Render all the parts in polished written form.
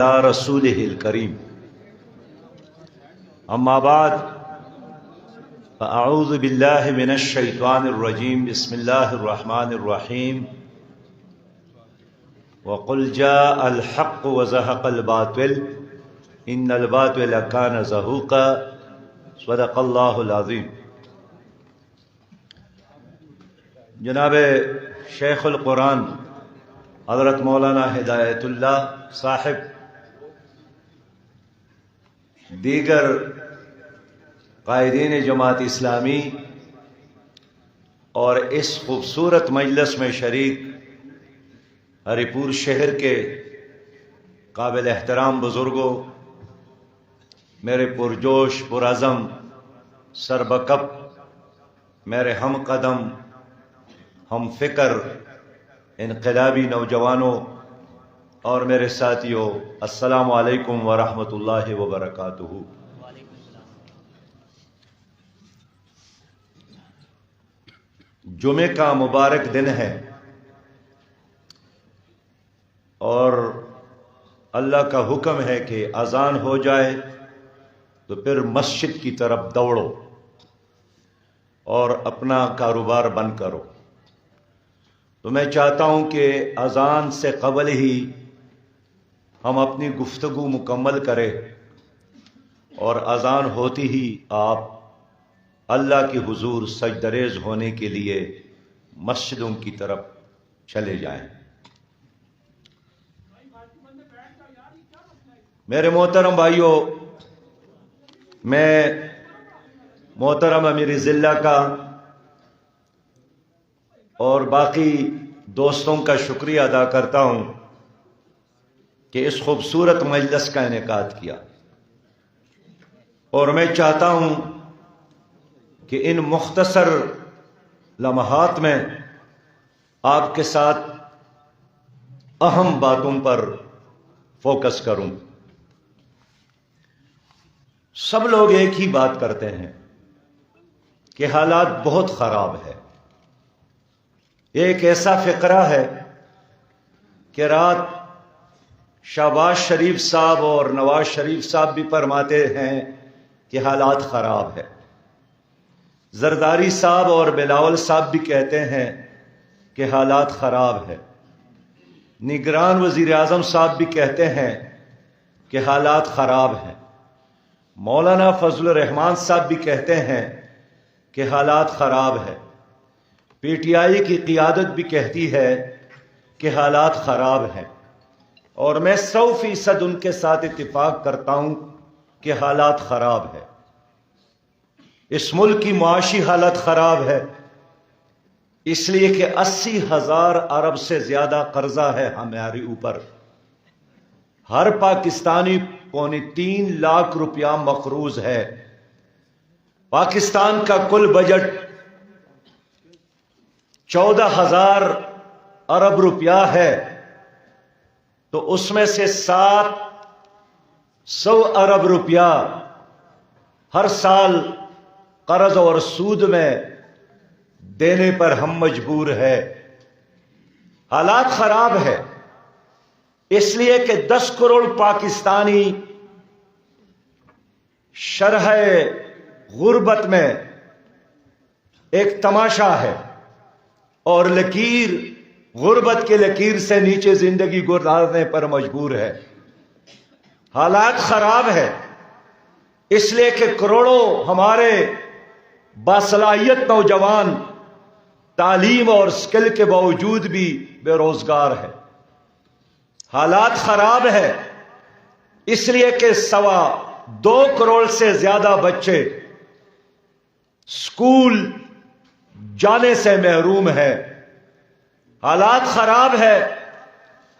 رسوله الكريم اما بعد فاعوذ بالله من الشيطان الرجيم بسم الله الرحمن الرحيم وقل جاء الحق وزهق الباطل ان الباطل كان زهوقا صدق الله العظيم۔ جناب شیخ القرآن حضرت مولانا ہدایت اللہ صاحب، دیگر قائدین جماعت اسلامی اور اس خوبصورت مجلس میں شریک ہری پور شہر کے قابل احترام بزرگوں، میرے پرجوش پرعزم سربکپ، میرے ہم قدم ہم فکر انقلابی نوجوانوں اور میرے ساتھیوں، السلام علیکم ورحمۃ اللہ وبرکاتہ۔ جمعے کا مبارک دن ہے اور اللہ کا حکم ہے کہ اذان ہو جائے تو پھر مسجد کی طرف دوڑو اور اپنا کاروبار بند کرو۔ تو میں چاہتا ہوں کہ اذان سے قبل ہی ہم اپنی گفتگو مکمل کریں اور اذان ہوتی ہی آپ اللہ کی حضور سجدریز ہونے کے لیے مسجدوں کی طرف چلے جائیں۔ میرے محترم بھائیوں، میں محترم امیر ضلع کا اور باقی دوستوں کا شکریہ ادا کرتا ہوں کہ اس خوبصورت مجلس کا انعقاد کیا، اور میں چاہتا ہوں کہ ان مختصر لمحات میں آپ کے ساتھ اہم باتوں پر فوکس کروں۔ سب لوگ ایک ہی بات کرتے ہیں کہ حالات بہت خراب ہے۔ ایک ایسا فقرہ ہے کہ رات شہباز شریف صاحب اور نواز شریف صاحب بھی فرماتے ہیں کہ حالات خراب ہے، زرداری صاحب اور بلاول صاحب بھی کہتے ہیں کہ حالات خراب ہے، نگران وزیر اعظم صاحب بھی کہتے ہیں کہ حالات خراب ہیں، مولانا فضل الرحمان صاحب بھی کہتے ہیں کہ حالات خراب ہے، پی ٹی آئی کی قیادت بھی کہتی ہے کہ حالات خراب ہیں، اور میں 100% ان کے ساتھ اتفاق کرتا ہوں کہ حالات خراب ہے۔ اس ملک کی معاشی حالت خراب ہے، اس لیے کہ 80,000 ارب سے زیادہ قرضہ ہے ہمارے اوپر۔ ہر پاکستانی 3.25 لاکھ روپیہ مقروض ہے۔ پاکستان کا کل بجٹ 14,000 ارب روپیہ ہے، تو اس میں سے 700 ارب روپیہ ہر سال قرض اور سود میں دینے پر ہم مجبور ہے۔ حالات خراب ہے اس لیے کہ 10 کروڑ پاکستانی شرح غربت میں ایک تماشا ہے، اور لکیر غربت کے لکیر سے نیچے زندگی گزارنے پر مجبور ہے۔ حالات خراب ہے اس لیے کہ کروڑوں ہمارے باصلاحیت نوجوان تعلیم اور سکل کے باوجود بھی بے روزگار ہے۔ حالات خراب ہے اس لیے کہ 2.25 کروڑ سے زیادہ بچے اسکول جانے سے محروم ہے۔ حالات خراب ہے،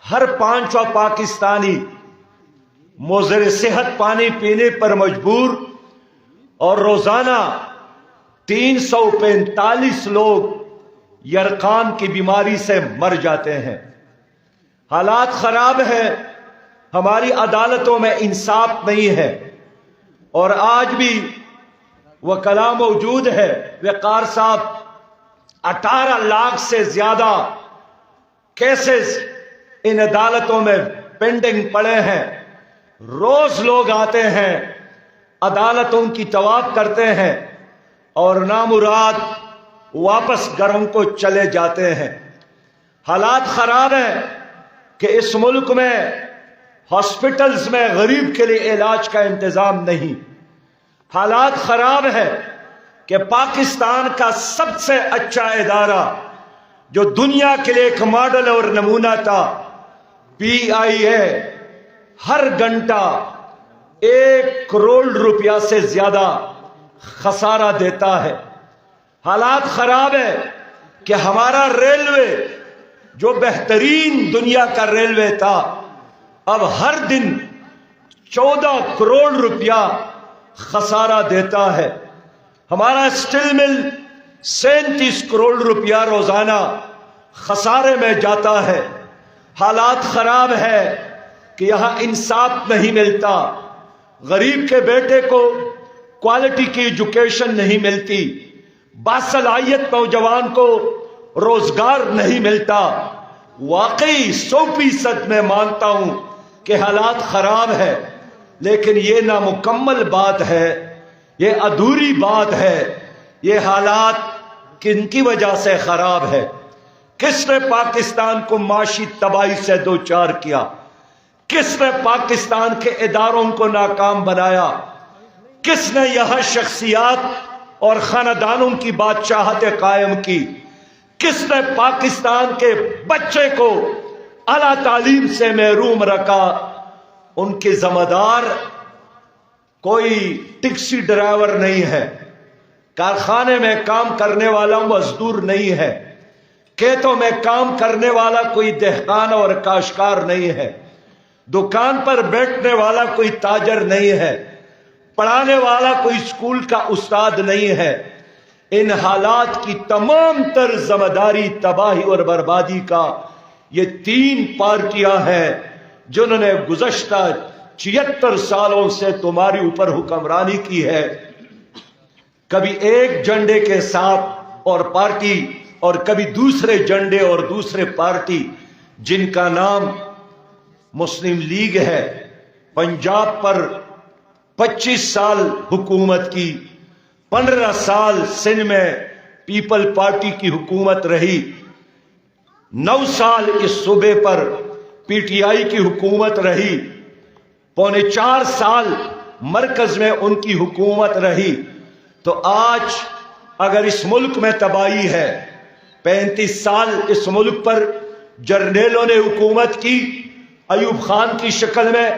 ہر 5واں پاکستانی مضر صحت پانی پینے پر مجبور، اور روزانہ 345 لوگ یرقان کی بیماری سے مر جاتے ہیں۔ حالات خراب ہے، ہماری عدالتوں میں انصاف نہیں ہے، اور آج بھی وکلاء موجود ہے۔ وقار صاحب، 18 لاکھ سے زیادہ کیسز ان عدالتوں میں پینڈنگ پڑے ہیں، روز لوگ آتے ہیں، عدالتوں کی طواف کرتے ہیں اور نامراد واپس گھروں کو چلے جاتے ہیں۔ حالات خراب ہیں کہ اس ملک میں ہاسپٹلز میں غریب کے لیے علاج کا انتظام نہیں۔ حالات خراب ہے کہ پاکستان کا سب سے اچھا ادارہ جو دنیا کے لیے ایک ماڈل اور نمونہ تھا، پی آئی اے، ہر گھنٹہ 1 کروڑ روپیہ سے زیادہ خسارہ دیتا ہے۔ حالات خراب ہے کہ ہمارا ریلوے جو بہترین دنیا کا ریلوے تھا، اب ہر دن 14 کروڑ روپیہ خسارہ دیتا ہے۔ ہمارا اسٹیل مل 37 کروڑ روپیہ روزانہ خسارے میں جاتا ہے۔ حالات خراب ہے کہ یہاں انصاف نہیں ملتا، غریب کے بیٹے کو کوالٹی کی ایجوکیشن نہیں ملتی، باصلاحیت نوجوان کو روزگار نہیں ملتا۔ واقعی 100% میں مانتا ہوں کہ حالات خراب ہے، لیکن یہ نامکمل بات ہے، یہ ادھوری بات ہے۔ یہ حالات کن کی وجہ سے خراب ہے؟ کس نے پاکستان کو معاشی تباہی سے دوچار کیا؟ کس نے پاکستان کے اداروں کو ناکام بنایا؟ کس نے یہاں شخصیات اور خاندانوں کی بادشاہتیں قائم کی؟ کس نے پاکستان کے بچے کو اعلیٰ تعلیم سے محروم رکھا؟ ان کے ذمہ دار کوئی ٹیکسی ڈرائیور نہیں ہے، کارخانے میں کام کرنے والا مزدور نہیں ہے، کھیتوں میں کام کرنے والا کوئی دہقان اور کاشتکار نہیں ہے، دکان پر بیٹھنے والا کوئی تاجر نہیں ہے، پڑھانے والا کوئی اسکول کا استاد نہیں ہے۔ ان حالات کی تمام تر ذمہ داری تباہی اور بربادی کا یہ 3 پارٹیاں ہیں جنہوں نے گزشتہ 76 سالوں سے تمہاری اوپر حکمرانی کی ہے، کبھی ایک جھنڈے کے ساتھ اور پارٹی اور کبھی دوسرے جھنڈے اور دوسرے پارٹی، جن کا نام مسلم لیگ ہے۔ پنجاب پر 25 سال حکومت کی، 15 سال سندھ میں پیپل پارٹی کی حکومت رہی، 9 سال اس صوبے پر پی ٹی آئی کی حکومت رہی، 3.25 سال مرکز میں ان کی حکومت رہی۔ تو آج اگر اس ملک میں تباہی ہے، 35 سال اس ملک پر جرنیلوں نے حکومت کی، ایوب خان کی شکل میں،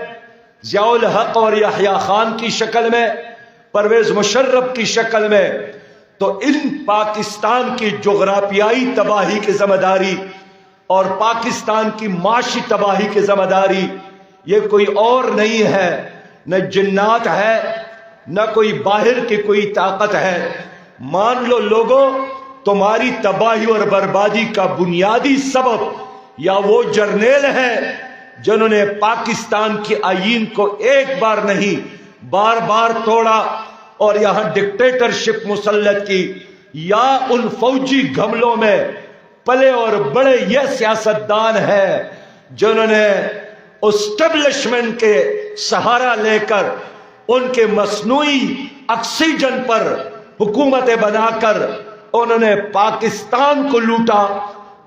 ضیاء الحق اور یحییٰ خان کی شکل میں، پرویز مشرف کی شکل میں، تو ان پاکستان کی جغرافیائی تباہی کی ذمہ داری اور پاکستان کی معاشی تباہی کی ذمہ داری یہ کوئی اور نہیں ہے، نہ جنات ہے، نہ کوئی باہر کی کوئی طاقت ہے۔ مان لو لوگوں، تمہاری تباہی اور بربادی کا بنیادی سبب یا وہ جرنیل ہے جنہوں نے پاکستان کی آئین کو ایک بار نہیں بار بار توڑا اور یہاں ڈکٹیٹرشپ مسلط کی، یا ان فوجی گھملوں میں پلے اور بڑے یہ سیاستدان ہیں جنہوں نے اسٹیبلشمنٹ کے سہارا لے کر ان کے مصنوعی آکسیجن پر حکومتیں بنا کر انہوں نے پاکستان کو لوٹا،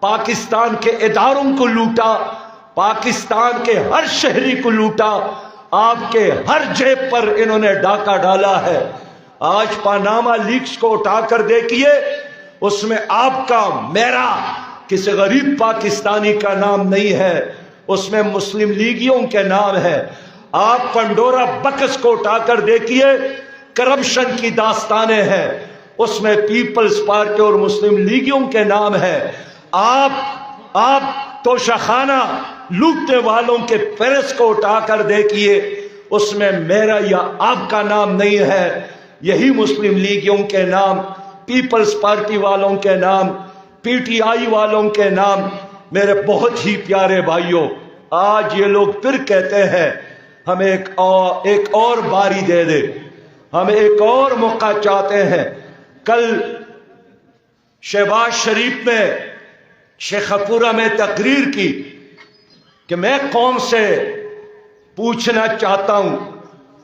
پاکستان کے اداروں کو لوٹا، پاکستان کے ہر شہری کو لوٹا، آپ کے ہر جیب پر انہوں نے ڈاکہ ڈالا ہے۔ آج پاناما لیکس کو اٹھا کر دیکھیے، اس میں آپ کا، میرا، کسی غریب پاکستانی کا نام نہیں ہے، اس میں مسلم لیگیوں کے نام ہے۔ آپ پنڈورا بکس کو اٹھا کر دیکھیے، کرپشن کی داستانیں ہیں، اس میں پیپلز پارٹی اور مسلم لیگیوں کے نام ہے۔ آپ توشخانہ لوٹنے والوں کے پیرس کو اٹھا کر دیکھیے، اس میں میرا یا آپ کا نام نہیں ہے، یہی مسلم لیگیوں کے نام، پیپلز پارٹی والوں کے نام، پی ٹی آئی والوں کے نام۔ میرے بہت ہی پیارے بھائیوں، آج یہ لوگ پھر کہتے ہیں ہمیں ایک اور باری دے دے، ہم ایک اور موقع چاہتے ہیں۔ کل شہباز شریف میں شیخ پورہ میں تقریر کی کہ میں قوم سے پوچھنا چاہتا ہوں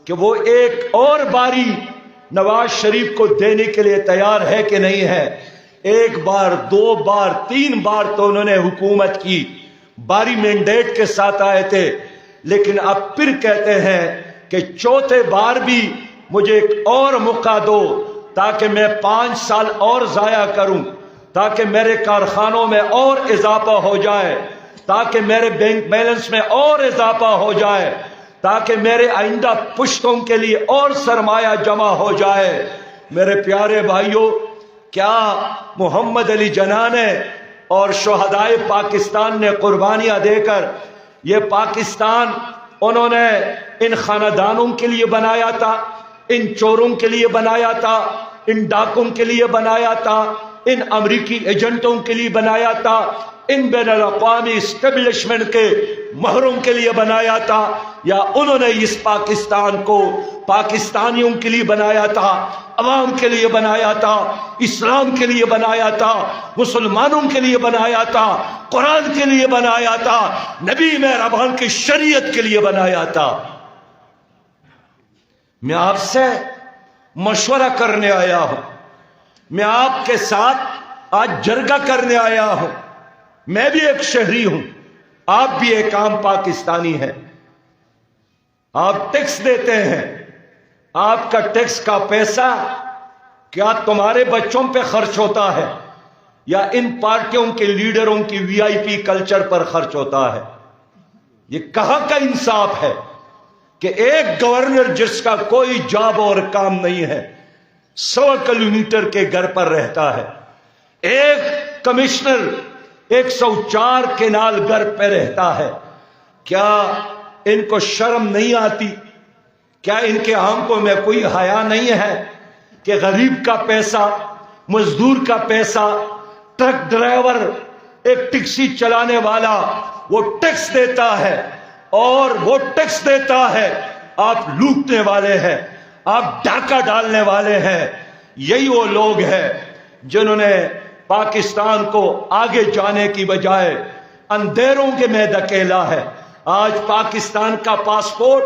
کہ وہ ایک اور باری نواز شریف کو دینے کے لیے تیار ہے کہ نہیں ہے؟ ایک بار، دو بار، تین بار تو انہوں نے حکومت کی، باری مینڈیٹ کے ساتھ آئے تھے، لیکن اب پھر کہتے ہیں کہ چوتھے بار بھی مجھے ایک اور موقع دو تاکہ میں 5 سال اور ضائع کروں، تاکہ میرے کارخانوں میں اور اضافہ ہو جائے، تاکہ میرے بینک بیلنس میں اور اضافہ ہو جائے، تاکہ میرے آئندہ پشتوں کے لیے اور سرمایہ جمع ہو جائے۔ میرے پیارے بھائیوں، کیا محمد علی جناح نے اور شہدائے پاکستان نے قربانیاں دے کر یہ پاکستان انہوں نے ان خاندانوں کے لیے بنایا تھا، ان چوروں کے لیے بنایا تھا، ان ڈاکوں کے لیے بنایا تھا، ان امریکی ایجنٹوں کے لیے بنایا تھا، ان بین الاقوامی اسٹیبلشمنٹ کے مہروں کے لیے بنایا تھا، یا انہوں نے اس پاکستان کو پاکستانیوں کے لیے بنایا تھا، عوام کے لیے بنایا تھا، اسلام کے لیے بنایا تھا، مسلمانوں کے لیے بنایا تھا، قرآن کے لیے بنایا تھا، نبی مہربان کی شریعت کے لیے بنایا تھا؟ میں آپ سے مشورہ کرنے آیا ہوں، میں آپ کے ساتھ آج جرگہ کرنے آیا ہوں۔ میں بھی ایک شہری ہوں، آپ بھی ایک عام پاکستانی ہیں، آپ ٹیکس دیتے ہیں، آپ کا ٹیکس کا پیسہ کیا تمہارے بچوں پہ خرچ ہوتا ہے یا ان پارٹیوں کے لیڈروں کی وی آئی پی کلچر پر خرچ ہوتا ہے؟ یہ کہاں کا انصاف ہے کہ ایک گورنر جس کا کوئی جاب اور کام نہیں ہے 100 کلومیٹر کے گھر پر رہتا ہے، ایک کمشنر 104 کنال گھر پہ رہتا ہے، کیا ان کو شرم نہیں آتی؟ کیا ان کے آنکھوں میں کوئی حیا نہیں ہے کہ غریب کا پیسہ، مزدور کا پیسہ، ٹرک ڈرائیور، ایک ٹیکسی چلانے والا وہ ٹیکس دیتا ہے، اور وہ ٹیکس دیتا ہے، آپ لوٹنے والے ہیں، آپ ڈاکہ ڈالنے والے ہیں۔ یہی وہ لوگ ہیں جنہوں نے پاکستان کو آگے جانے کی بجائے اندھیروں کے میں دھکیلا ہے۔ آج پاکستان کا پاسپورٹ،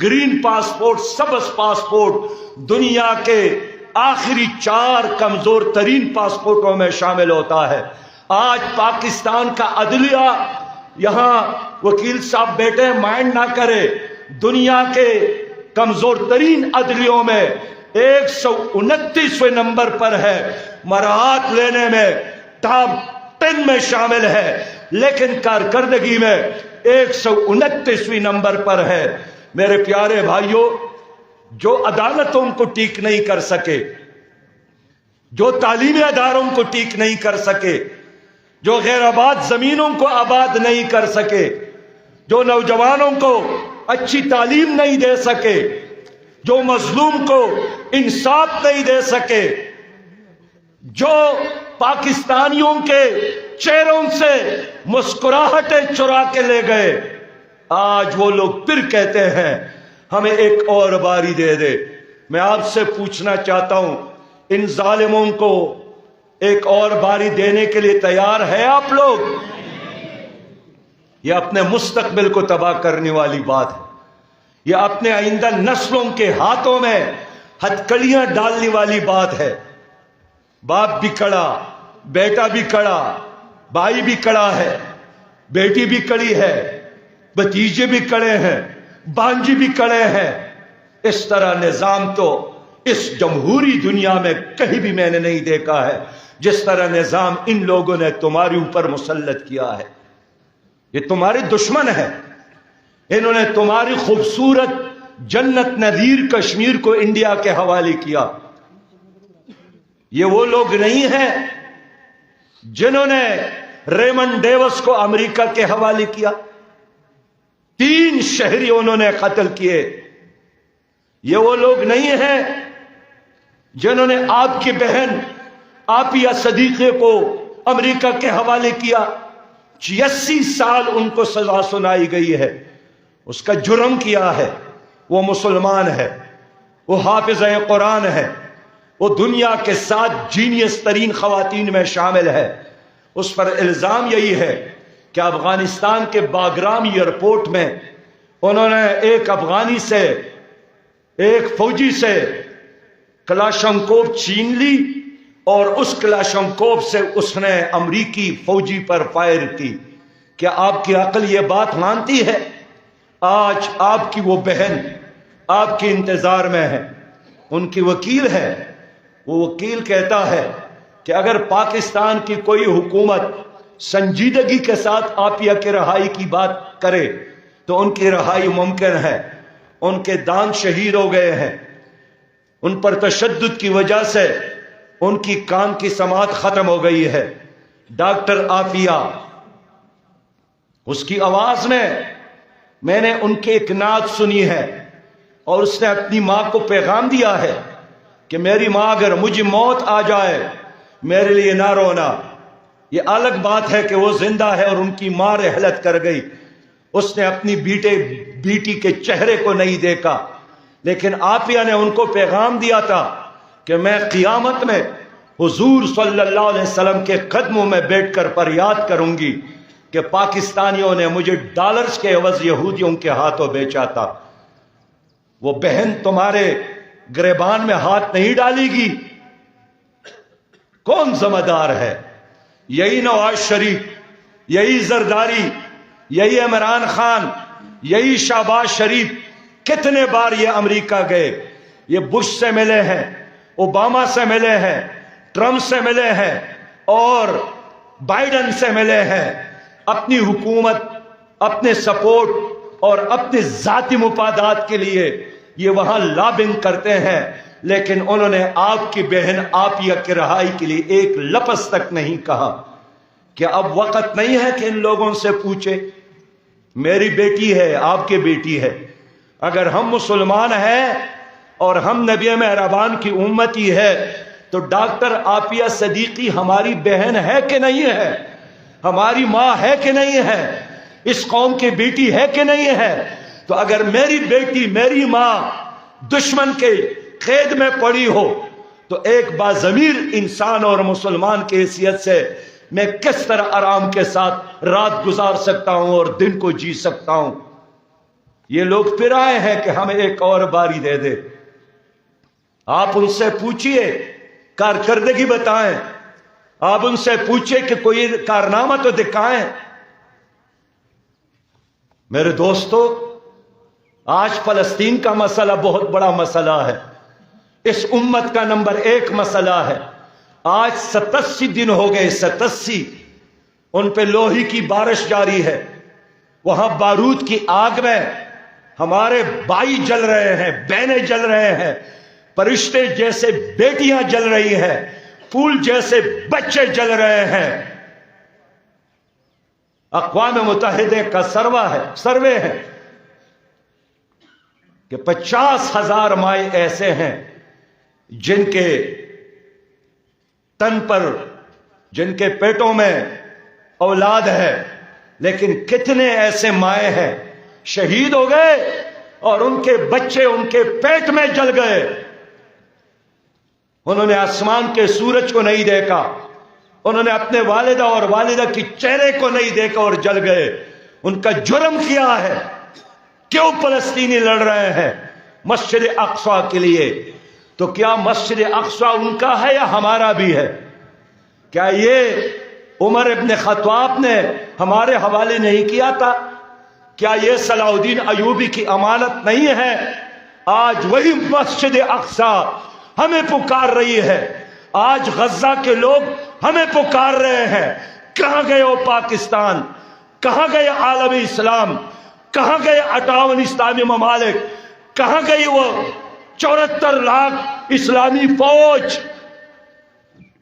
گرین پاسپورٹ، سبز پاسپورٹ دنیا کے آخری 4 کمزور ترین پاسپورٹوں میں شامل ہوتا ہے۔ آج پاکستان کا عدلیہ، یہاں وکیل صاحب بیٹھے، مائنڈ نہ کرے، دنیا کے کمزور ترین عدلیوں میں 129ویں نمبر پر ہے، مراعات لینے میں ٹاپ 10 میں شامل ہے، لیکن کارکردگی میں 129ویں نمبر پر ہے۔ میرے پیارے بھائیوں، جو عدالتوں کو ٹھیک نہیں کر سکے، جو تعلیمی اداروں کو ٹھیک نہیں کر سکے، جو غیر آباد زمینوں کو آباد نہیں کر سکے، جو نوجوانوں کو اچھی تعلیم نہیں دے سکے، جو مظلوم کو انصاف نہیں دے سکے، جو پاکستانیوں کے چہروں سے مسکراہٹیں چرا کے لے گئے، آج وہ لوگ پھر کہتے ہیں ہمیں ایک اور باری دے دے۔ میں آپ سے پوچھنا چاہتا ہوں، ان ظالموں کو ایک اور باری دینے کے لیے تیار ہے آپ لوگ؟ یہ اپنے مستقبل کو تباہ کرنے والی بات ہے، یہ اپنے آئندہ نسلوں کے ہاتھوں میں ہتھکڑیاں ڈالنے والی بات ہے۔ باپ بھی کڑا، بیٹا بھی کڑا، بھائی بھی کڑا ہے، بیٹی بھی کڑی ہے، بھتیجے بھی کڑے ہیں، بانجی بھی کڑے ہیں۔ اس طرح نظام تو اس جمہوری دنیا میں کہیں بھی میں نے نہیں دیکھا ہے، جس طرح نظام ان لوگوں نے تمہارے اوپر مسلط کیا ہے۔ یہ تمہارے دشمن ہے، انہوں نے تمہاری خوبصورت جنت نظیر کشمیر کو انڈیا کے حوالے کیا۔ یہ وہ لوگ نہیں ہیں جنہوں نے ریمنڈ ڈیوس کو امریکہ کے حوالے کیا، 3 شہری انہوں نے قتل کیے۔ یہ وہ لوگ نہیں ہیں جنہوں نے آپ کی بہن عافیہ صدیقی کو امریکہ کے حوالے کیا، 86 سال ان کو سزا سنائی گئی ہے۔ اس کا جرم کیا ہے؟ وہ مسلمان ہے، وہ حافظہ قرآن ہے، وہ دنیا کے 7 جینیس ترین خواتین میں شامل ہے۔ اس پر الزام یہی ہے کہ افغانستان کے باگرام ایئرپورٹ میں انہوں نے ایک افغانی سے، ایک فوجی سے کلاشنکوف چھین لی اور اس کلاشنکوف سے اس نے امریکی فوجی پر فائر کی۔ کیا آپ کی عقل یہ بات مانتی ہے؟ آج آپ کی وہ بہن آپ کے انتظار میں ہے، ان کی وکیل ہے، وہ وکیل کہتا ہے کہ اگر پاکستان کی کوئی حکومت سنجیدگی کے ساتھ عافیہ کی رہائی کی بات کرے تو ان کی رہائی ممکن ہے۔ ان کے دان شہید ہو گئے ہیں، ان پر تشدد کی وجہ سے ان کی کان کی سماعت ختم ہو گئی ہے۔ ڈاکٹر عافیہ، اس کی آواز میں نے ان کے ایک نعت سنی ہے اور اس نے اپنی ماں کو پیغام دیا ہے کہ میری ماں اگر مجھے موت آ جائے میرے لیے نہ رونا۔ یہ الگ بات ہے کہ وہ زندہ ہے اور ان کی ماں رحلت کر گئی، اس نے اپنی بیٹی کے چہرے کو نہیں دیکھا، لیکن عافیہ نے ان کو پیغام دیا تھا کہ میں قیامت میں حضور صلی اللہ علیہ وسلم کے قدموں میں بیٹھ کر فریاد کروں گی کہ پاکستانیوں نے مجھے ڈالرز کے عوض یہودیوں کے ہاتھوں بیچا تھا۔ وہ بہن تمہارے گریبان میں ہاتھ نہیں ڈالے گی، کون ذمہ دار ہے؟ یہی نواز شریف، یہی زرداری، یہی عمران خان، یہی شہباز شریف کتنے بار یہ امریکہ گئے، یہ بش سے ملے ہیں، اوباما سے ملے ہیں، ٹرمپ سے ملے ہیں اور بائیڈن سے ملے ہیں، اپنی حکومت، اپنے سپورٹ اور اپنے ذاتی مفادات کے لیے یہ وہاں لابنگ کرتے ہیں، لیکن انہوں نے آپ کی بہن عافیہ کی رہائی کے لیے ایک لفظ تک نہیں کہا۔ کہ اب وقت نہیں ہے کہ ان لوگوں سے پوچھے؟ میری بیٹی ہے، آپ کی بیٹی ہے، اگر ہم مسلمان ہیں اور ہم نبی مہربان کی امتی ہے تو ڈاکٹر عافیہ صدیقی ہماری بہن ہے کہ نہیں ہے؟ ہماری ماں ہے کہ نہیں ہے؟ اس قوم کی بیٹی ہے کہ نہیں ہے؟ تو اگر میری بیٹی، میری ماں دشمن کے قید میں پڑی ہو تو ایک باضمیر انسان اور مسلمان کی حیثیت سے میں کس طرح آرام کے ساتھ رات گزار سکتا ہوں اور دن کو جی سکتا ہوں؟ یہ لوگ پھر آئے ہیں کہ ہمیں ایک اور باری دے دے۔ آپ ان سے پوچھئے، کارکردگی بتائیں، آپ ان سے پوچھئے کہ کوئی کارنامہ تو دکھائیں۔ میرے دوستو، آج فلسطین کا مسئلہ بہت بڑا مسئلہ ہے، اس امت کا نمبر 1 مسئلہ ہے۔ آج 87 دن ہو گئے، 87 ان پہ لوہی کی بارش جاری ہے، وہاں بارود کی آگ میں ہمارے بھائی جل رہے ہیں، بہنیں جل رہے ہیں، فرشتے جیسے بیٹیاں جل رہی ہیں، پھول جیسے بچے جل رہے ہیں۔ اقوام متحدہ کا سروے ہے کہ 50,000 مائیں ایسے ہیں جن کے تن پر، جن کے پیٹوں میں اولاد ہے، لیکن کتنے ایسے مائیں ہیں شہید ہو گئے اور ان کے بچے ان کے پیٹ میں جل گئے۔ انہوں نے آسمان کے سورج کو نہیں دیکھا، انہوں نے اپنے والدہ اور والدہ کی چہرے کو نہیں دیکھا اور جل گئے۔ ان کا جرم کیا ہے؟ کیوں فلسطینی لڑ رہے ہیں مسجد اقصی کے لیے؟ تو کیا مسجد اقصی ان کا ہے یا ہمارا بھی ہے؟ کیا یہ عمر ابن خطاب نے ہمارے حوالے نہیں کیا تھا؟ کیا یہ صلاح الدین ایوبی کی امانت نہیں ہے؟ آج وہی مسجد اقصی ہمیں پکار رہی ہے، آج غزہ کے لوگ ہمیں پکار رہے ہیں۔ کہاں گئے وہ پاکستان؟ کہاں گئے عالم اسلام؟ کہاں گئے 58 اسلامی ممالک؟ کہاں گئی وہ 74 لاکھ اسلامی فوج؟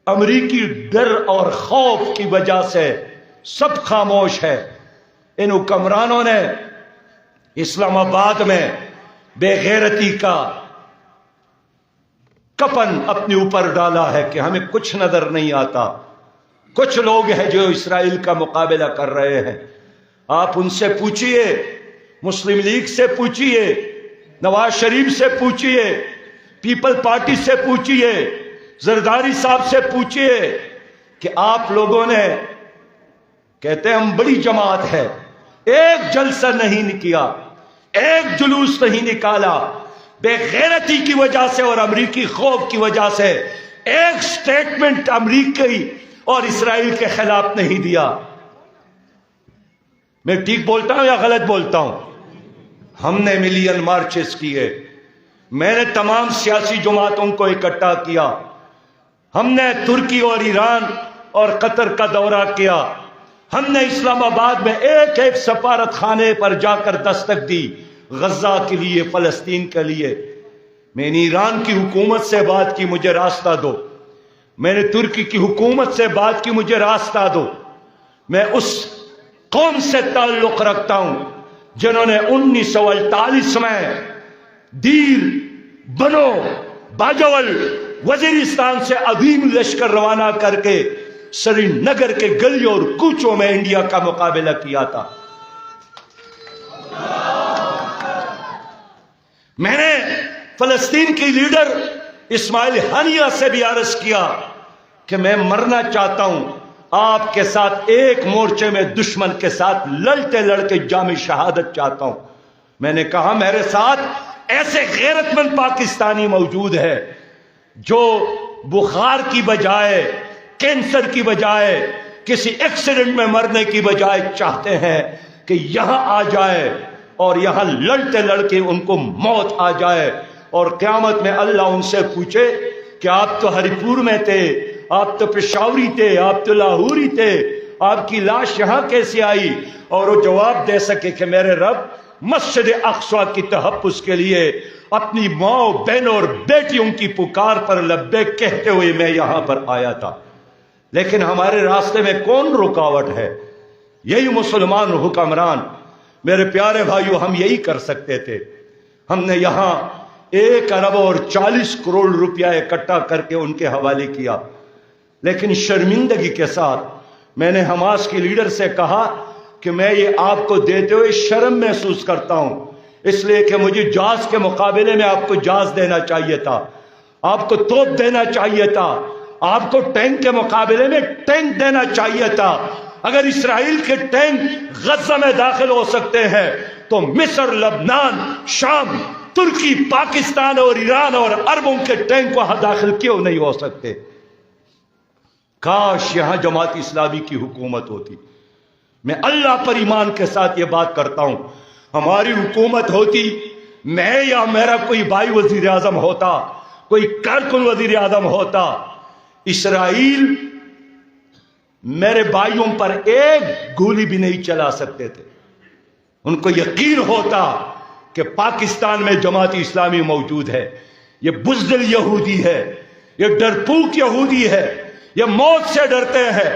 امریکی ڈر اور خوف کی وجہ سے سب خاموش ہے۔ ان حکمرانوں نے اسلام آباد میں بے غیرتی کا کفن اپنے اوپر ڈالا ہے کہ ہمیں کچھ نظر نہیں آتا۔ کچھ لوگ ہیں جو اسرائیل کا مقابلہ کر رہے ہیں، آپ ان سے پوچھئے، مسلم لیگ سے پوچھئے، نواز شریف سے پوچھئے، پیپل پارٹی سے پوچھئے، زرداری صاحب سے پوچھئے کہ آپ لوگوں نے، کہتے ہیں ہم بڑی جماعت ہے، ایک جلسہ نہیں کیا، ایک جلوس نہیں نکالا، بے غیرتی کی وجہ سے اور امریکی خوف کی وجہ سے ایک سٹیٹمنٹ امریکی اور اسرائیل کے خلاف نہیں دیا۔ میں ٹھیک بولتا ہوں یا غلط بولتا ہوں؟ ہم نے ملین مارچز کیے، میں نے تمام سیاسی جماعتوں کو اکٹھا کیا، ہم نے ترکی اور ایران اور قطر کا دورہ کیا، ہم نے اسلام آباد میں ایک ایک سفارت خانے پر جا کر دستک دی، غزہ کے لیے، فلسطین کے لیے۔ میں نے ایران کی حکومت سے بات کی، مجھے راستہ دو۔ میں نے ترکی کی حکومت سے بات کی، مجھے راستہ دو۔ میں اس قوم سے تعلق رکھتا ہوں جنہوں نے 1948 میں دیر، بنو، باجول، وزیرستان سے عظیم لشکر روانہ کر کے سری نگر کے گلیوں اور کوچوں میں انڈیا کا مقابلہ کیا تھا۔ میں نے فلسطین کی لیڈر اسماعیل ہانیہ سے بھی عرض کیا کہ میں مرنا چاہتا ہوں، آپ کے ساتھ ایک مورچے میں دشمن کے ساتھ لڑتے لڑتے جام شہادت چاہتا ہوں۔ میں نے کہا میرے ساتھ ایسے غیرت مند پاکستانی موجود ہے جو بخار کی بجائے، کینسر کی بجائے، کسی ایکسیڈنٹ میں مرنے کی بجائے چاہتے ہیں کہ یہاں آ جائے اور یہاں لڑتے لڑکے ان کو موت آ جائے، اور قیامت میں اللہ ان سے پوچھے کہ آپ تو ہری پور میں تھے، آپ تو پشاوری تھے، آپ تو لاہوری تھے، آپ کی لاش یہاں کیسے آئی؟ اور وہ جواب دے سکے کہ میرے رب مسجد اقصی کی تحفظ کے لیے اپنی ماں، بہنوں اور بیٹیوں کی پکار پر لبیک کہتے ہوئے میں یہاں پر آیا تھا۔ لیکن ہمارے راستے میں کون رکاوٹ ہے؟ یہی مسلمان حکمران۔ میرے پیارے بھائیو، ہم یہی کر سکتے تھے۔ ہم نے یہاں 1 ارب اور 40 کروڑ روپیہ اکٹھا کر کے ان کے حوالے کیا، لیکن شرمندگی کے ساتھ میں نے حماس کی لیڈر سے کہا کہ میں یہ آپ کو دیتے ہوئے شرم محسوس کرتا ہوں، اس لیے کہ مجھے جہاز کے مقابلے میں آپ کو جہاز دینا چاہیے تھا، آپ کو توپ دینا چاہیے تھا، آپ کو ٹینک کے مقابلے میں ٹینک دینا چاہیے تھا۔ اگر اسرائیل کے ٹینک غزہ میں داخل ہو سکتے ہیں تو مصر، لبنان، شام، ترکی، پاکستان اور ایران اور عربوں کے ٹینک وہاں داخل کیوں نہیں ہو سکتے؟ کاش یہاں جماعت اسلامی کی حکومت ہوتی۔ میں اللہ پر ایمان کے ساتھ یہ بات کرتا ہوں، ہماری حکومت ہوتی، میں یا میرا کوئی بھائی وزیر اعظم ہوتا، کوئی کارکن وزیر اعظم ہوتا، اسرائیل میرے بھائیوں پر ایک گولی بھی نہیں چلا سکتے تھے۔ ان کو یقین ہوتا کہ پاکستان میں جماعت اسلامی موجود ہے، یہ بزدل یہودی ہے، یہ ڈرپوک یہودی ہے، یہ موت سے ڈرتے ہیں،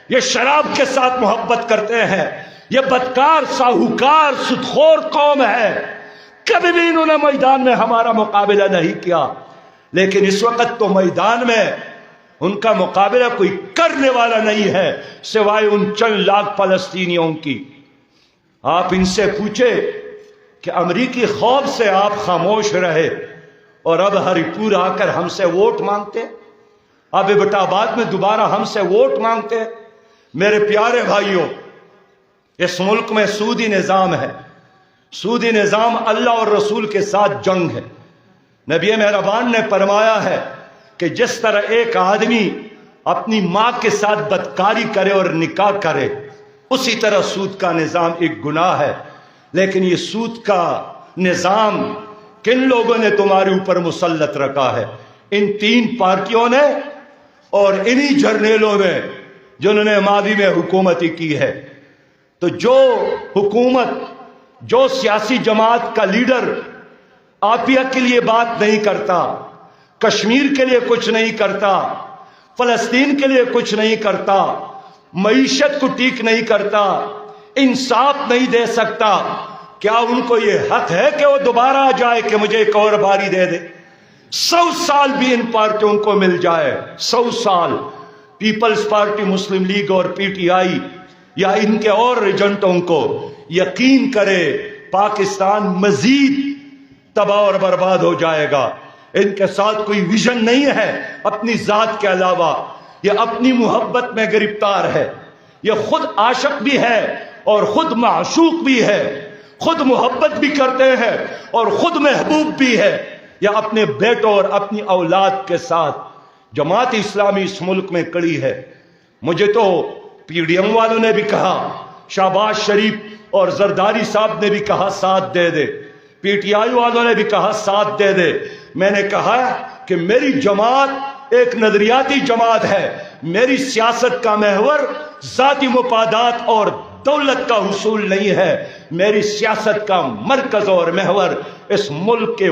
یہ شراب کے ساتھ محبت کرتے ہیں، یہ بدکار، ساہوکار، سودخور قوم ہے۔ کبھی بھی انہوں نے میدان میں ہمارا مقابلہ نہیں کیا، لیکن اس وقت تو میدان میں ان کا مقابلہ کوئی کرنے والا نہیں ہے سوائے ان چند لاکھ فلسطینیوں کی۔ آپ ان سے پوچھے کہ امریکی خوف سے آپ خاموش رہے اور اب ہری پور آ کر ہم سے ووٹ مانگتے، اب ایبٹ آباد میں دوبارہ ہم سے ووٹ مانگتے۔ میرے پیارے بھائیوں، اس ملک میں سودی نظام ہے، سودی نظام اللہ اور رسول کے ساتھ جنگ ہے۔ نبی مہربان نے فرمایا ہے کہ جس طرح ایک آدمی اپنی ماں کے ساتھ بدکاری کرے اور نکاح کرے، اسی طرح سود کا نظام ایک گناہ ہے۔ لیکن یہ سود کا نظام کن لوگوں نے تمہارے اوپر مسلط رکھا ہے؟ ان 3 پارٹیوں نے اور انہی جرنیلوں نے جنہوں نے ماضی میں حکومتی کی ہے۔ تو جو حکومت، جو سیاسی جماعت کا لیڈر عافیہ کے لیے بات نہیں کرتا، کشمیر کے لیے کچھ نہیں کرتا، فلسطین کے لیے کچھ نہیں کرتا، معیشت کو ٹھیک نہیں کرتا، انصاف نہیں دے سکتا، کیا ان کو یہ حق ہے کہ وہ دوبارہ آ جائے کہ مجھے ایک اور باری دے دے؟ 100 سال بھی ان پارٹیوں کو مل جائے، 100 سال، پیپلز پارٹی، مسلم لیگ اور پی ٹی آئی یا ان کے اور ایجنٹوں کو، یقین کرے پاکستان مزید تباہ اور برباد ہو جائے گا۔ ان کے ساتھ کوئی ویژن نہیں ہے اپنی ذات کے علاوہ، یہ اپنی محبت میں گرفتار ہے، یہ خود عاشق بھی ہے اور خود معشوق بھی ہے۔ خود محبت بھی کرتے ہیں اور خود محبوب بھی ہے، یا اپنے بیٹوں اور اپنی اولاد کے ساتھ جماعت اسلامی اس ملک میں کڑی ہے۔ مجھے تو پی ڈی ایم والوں نے بھی کہا، شہباز شریف اور زرداری صاحب نے بھی کہا ساتھ دے دے، پی ٹی آئی والوں نے بھی کہا ساتھ دے دے۔ میں نے کہا کہ میری جماعت ایک نظریاتی جماعت ہے، میری سیاست کا محور ذاتی مفادات اور دولت کا حصول نہیں ہے، میری سیاست کا مرکز اور محور اس ملک کے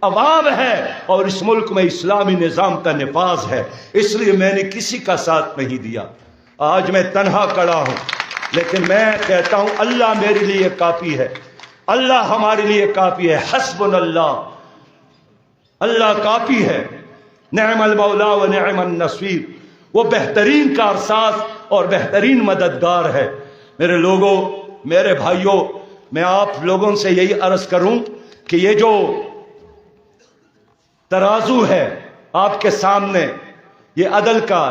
عوام ہے اور اس ملک میں اسلامی نظام کا نفاذ ہے۔ اس لیے میں نے کسی کا ساتھ نہیں دیا۔ آج میں تنہا کھڑا ہوں، لیکن میں کہتا ہوں اللہ میرے لیے کافی ہے، اللہ ہمارے لیے کافی ہے۔ حسبنا اللہ، اللہ کافی ہے، نعم المولا و نعم النصیر، وہ بہترین کارساز اور بہترین مددگار ہے۔ میرے لوگوں، میرے بھائیوں، میں آپ لوگوں سے یہی عرض کروں کہ یہ جو ترازو ہے آپ کے سامنے، یہ عدل کا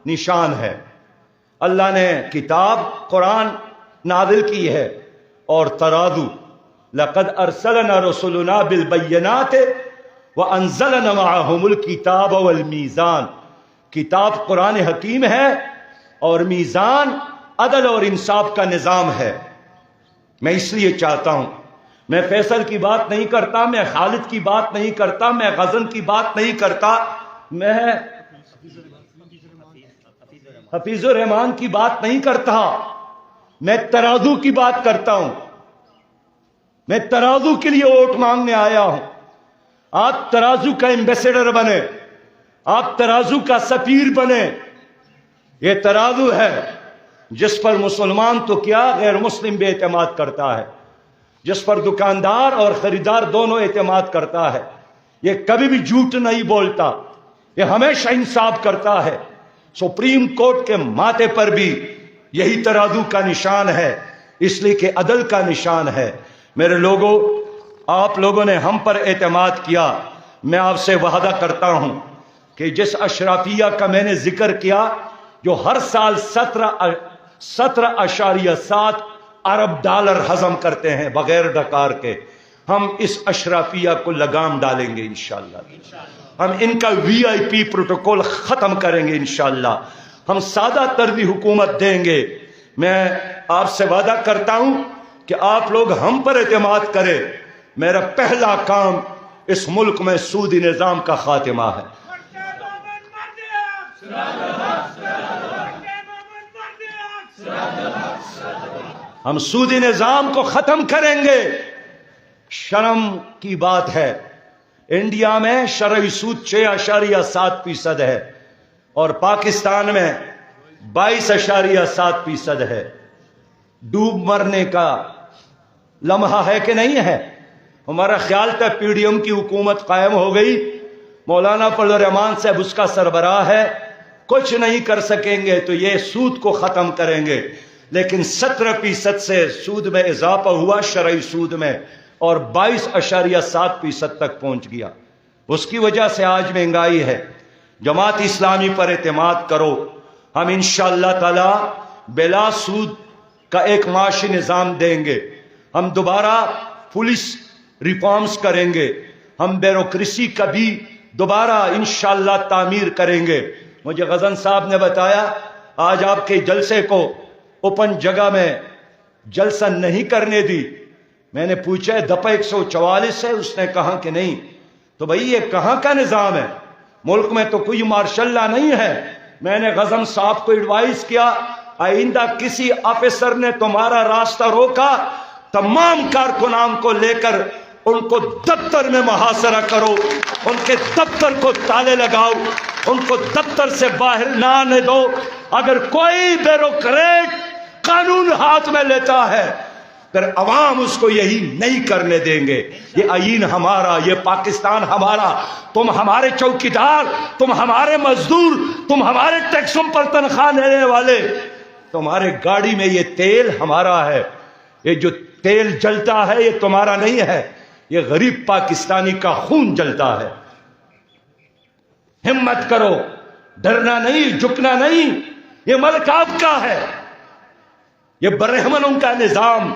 نشان ہے۔ اللہ نے کتاب قرآن نازل کی ہے اور ترازو، لقد ارسلنا رسلنا بالبینات وانزلنا معهم الکتاب والمیزان، کتاب قرآن حکیم ہے اور میزان عدل اور انصاف کا نظام ہے۔ میں اس لیے چاہتا ہوں، میں فیصل کی بات نہیں کرتا، میں خالد کی بات نہیں کرتا، میں غزن کی بات نہیں کرتا، میں حفیظ الرحمان کی بات نہیں کرتا، میں ترازو کی بات کرتا ہوں۔ میں ترازو کے لیے ووٹ مانگنے آیا ہوں۔ آپ ترازو کا ایمبیسڈر بنے، آپ ترازو کا سفیر بنے۔ یہ ترازو ہے جس پر مسلمان تو کیا غیر مسلم بھی اعتماد کرتا ہے، جس پر دکاندار اور خریدار دونوں اعتماد کرتا ہے۔ یہ کبھی بھی جھوٹ نہیں بولتا، یہ ہمیشہ انصاف کرتا ہے۔ سپریم کورٹ کے ماتھے پر بھی یہی ترازو کا نشان ہے، اس لیے کہ عدل کا نشان ہے۔ میرے لوگوں، آپ لوگوں نے ہم پر اعتماد کیا۔ میں آپ سے وعدہ کرتا ہوں کہ جس اشرافیہ کا میں نے ذکر کیا، جو ہر سال 17.7 ارب ڈالر ہضم کرتے ہیں بغیر ڈکار کے، ہم اس اشرافیہ کو لگام ڈالیں گے انشاءاللہ۔ ہم ان کا وی آئی پی پروٹوکول ختم کریں گے انشاءاللہ۔ ہم سادہ طرزی حکومت دیں گے۔ میں آپ سے وعدہ کرتا ہوں کہ آپ لوگ ہم پر اعتماد کریں۔ میرا پہلا کام اس ملک میں سودی نظام کا خاتمہ ہے۔ ہم سودی نظام کو ختم کریں گے۔ شرم کی بات ہے، انڈیا میں شرعی سود 6.7% ہے اور پاکستان میں 22.7% ہے۔ ڈوب مرنے کا لمحہ ہے کہ نہیں ہے؟ ہمارا خیال تھا پی ڈی ایم کی حکومت قائم ہو گئی، مولانا فضل الرحمان صاحب اس کا سربراہ ہے، کچھ نہیں کر سکیں گے تو یہ سود کو ختم کریں گے۔ لیکن 17% سے سود میں اضافہ ہوا، شرعی سود میں، اور 22.7% تک پہنچ گیا۔ اس کی وجہ سے آج مہنگائی ہے۔ جماعت اسلامی پر اعتماد کرو، ہم انشاءاللہ تعالی بلا سود کا ایک معاشی نظام دیں گے۔ ہم دوبارہ پولیس ریفارمز کریں گے، ہم بیوروکریسی کا بھی دوبارہ انشاءاللہ تعمیر کریں گے۔ مجھے غزن صاحب نے بتایا آج آپ کے جلسے کو اوپن جگہ میں جلسہ نہیں کرنے دی۔ میں نے پوچھا دفعہ 144 ہے، اس نے کہا کہ نہیں۔ تو بھئی یہ کہاں کا نظام ہے؟ ملک میں تو کوئی مارشل لا نہیں ہے۔ میں نے غزن صاحب کو ایڈوائز کیا، آئندہ کسی آفیسر نے تمہارا راستہ روکا، تمام کارکنان کو لے کر ان کو دفتر میں محاصرہ کرو، ان کے دفتر کو تالے لگاؤ، ان کو دفتر سے باہر نہ آنے دو۔ اگر کوئی بیوروکریٹ قانون ہاتھ میں لیتا ہے پھر عوام اس کو یہی نہیں کرنے دیں گے۔ یہ آئین ہمارا، یہ پاکستان ہمارا، تم ہمارے چوکیدار، تم ہمارے مزدور، تم ہمارے ٹیکسوں پر تنخواہ لینے والے، تمہارے گاڑی میں یہ تیل ہمارا ہے، یہ جو تیل جلتا ہے یہ تمہارا نہیں ہے، یہ غریب پاکستانی کا خون جلتا ہے۔ ہمت کرو، ڈرنا نہیں، جھکنا نہیں، یہ ملک آپ کا ہے، یہ برہمنوں کا نظام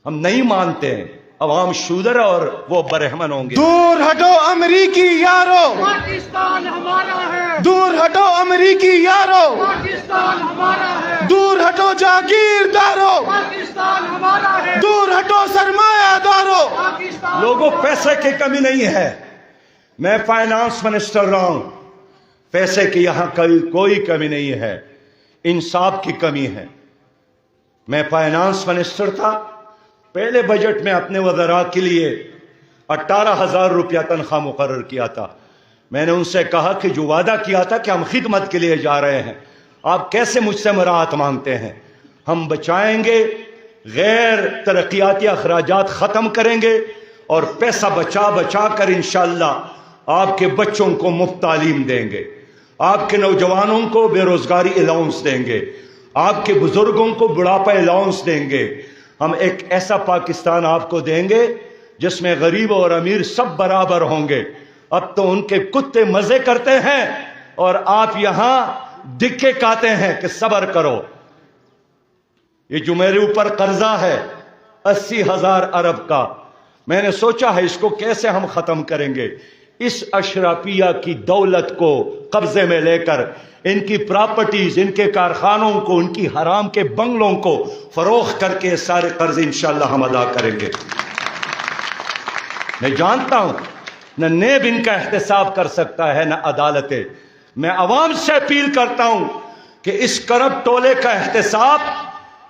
ہم نہیں مانتے ہیں عوام شودر اور وہ برہمن ہوں گے۔ دور ہٹو امریکی یارو، پاکستان ہمارا ہے، دور ہٹو امریکی یارو، پاکستان ہمارا ہے، دور ہٹو جاگیردارو، پاکستان ہمارا ہے، دور ہٹو سرمایہ دارو۔ پاکستان لوگوں پیسے کی کمی نہیں ہے، میں فائنانس منسٹر رہا ہوں، پیسے کی یہاں کوئی کمی نہیں ہے، انصاف کی کمی ہے۔ میں فائنانس منسٹر تھا، پہلے بجٹ میں اپنے وزراء کے لیے 18,000 روپیہ تنخواہ مقرر کیا تھا۔ میں نے ان سے کہا کہ جو وعدہ کیا تھا کہ ہم خدمت کے لیے جا رہے ہیں، آپ کیسے مجھ سے مراعات مانگتے ہیں؟ ہم بچائیں گے، غیر ترقیاتی اخراجات ختم کریں گے اور پیسہ بچا بچا کر انشاءاللہ آپ کے بچوں کو مفت تعلیم دیں گے، آپ کے نوجوانوں کو بے روزگاری الاؤنس دیں گے، آپ کے بزرگوں کو بڑھاپا الاؤنس دیں گے۔ ہم ایک ایسا پاکستان آپ کو دیں گے جس میں غریب اور امیر سب برابر ہوں گے۔ اب تو ان کے کتے مزے کرتے ہیں اور آپ یہاں دکے کاتے ہیں کہ صبر کرو۔ یہ جو میرے اوپر قرضہ ہے 80,000 ارب کا، میں نے سوچا ہے اس کو کیسے ہم ختم کریں گے۔ اس اشرافیہ کی دولت کو قبضے میں لے کر، ان کی پراپرٹیز، ان کے کارخانوں کو، ان کی حرام کے بنگلوں کو فروخت کر کے سارے قرض انشاءاللہ ہم ادا کریں گے۔ میں جانتا ہوں نہ نیب ان کا احتساب کر سکتا ہے نہ عدالتیں۔ میں عوام سے اپیل کرتا ہوں کہ اس کرپٹ ٹولے کا احتساب،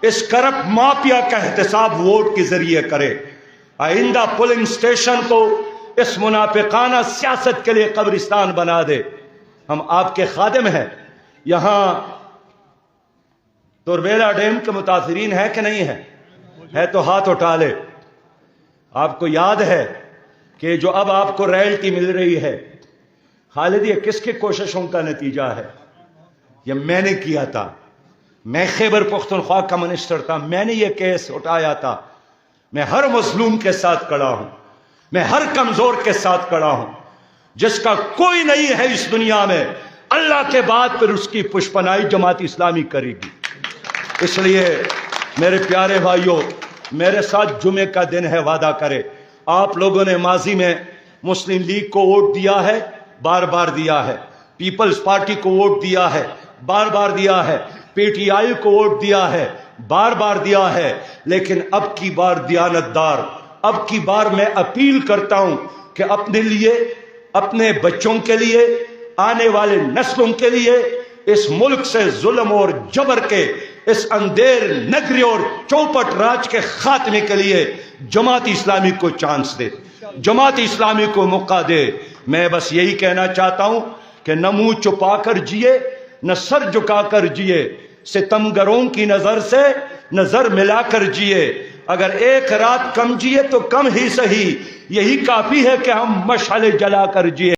اس کرپٹ مافیا کا احتساب ووٹ کے ذریعے کرے۔ آئندہ پولنگ اسٹیشن کو اس منافقانہ سیاست کے لیے قبرستان بنا دے۔ ہم آپ کے خادم ہیں۔ یہاں توربیلا ڈیم کے متاثرین ہے کہ نہیں ہے تو ہاتھ اٹھا لے۔ آپ کو یاد ہے کہ جو اب آپ کو رائلٹی مل رہی ہے، خالد یہ کس کی کوششوں کا نتیجہ ہے؟ یہ میں نے کیا تھا، میں خیبر پختونخوا کا منسٹر تھا، میں نے یہ کیس اٹھایا تھا۔ میں ہر مظلوم کے ساتھ کھڑا ہوں، میں ہر کمزور کے ساتھ کھڑا ہوں۔ جس کا کوئی نہیں ہے اس دنیا میں، اللہ کے بعد پھر اس کی پشپنائی جماعت اسلامی کرے گی۔ اس لیے میرے پیارے بھائیوں، میرے ساتھ جمعے کا دن ہے، وعدہ کرے۔ آپ لوگوں نے ماضی میں مسلم لیگ کو ووٹ دیا ہے، بار بار دیا ہے، پیپلز پارٹی کو ووٹ دیا ہے، بار بار دیا ہے، پی ٹی آئی کو ووٹ دیا ہے، بار بار دیا ہے، لیکن اب کی بار دیانتدار، اب کی بار میں اپیل کرتا ہوں کہ اپنے لیے، اپنے بچوں کے لیے، آنے والے نسلوں کے لیے، اس ملک سے ظلم اور جبر کے، اس اندھیر نگری اور چوپٹ راج کے خاتمے کے لیے جماعت اسلامی کو چانس دے، جماعت اسلامی کو موقع دے۔ میں بس یہی کہنا چاہتا ہوں کہ نہ منہ چھپا کر جیے، نہ سر جھکا کر جیے، ستمگروں کی نظر سے نظر ملا کر جیے۔ اگر ایک رات کم جیے تو کم ہی صحیح، یہی کافی ہے کہ ہم مشعل جلا کر جیے۔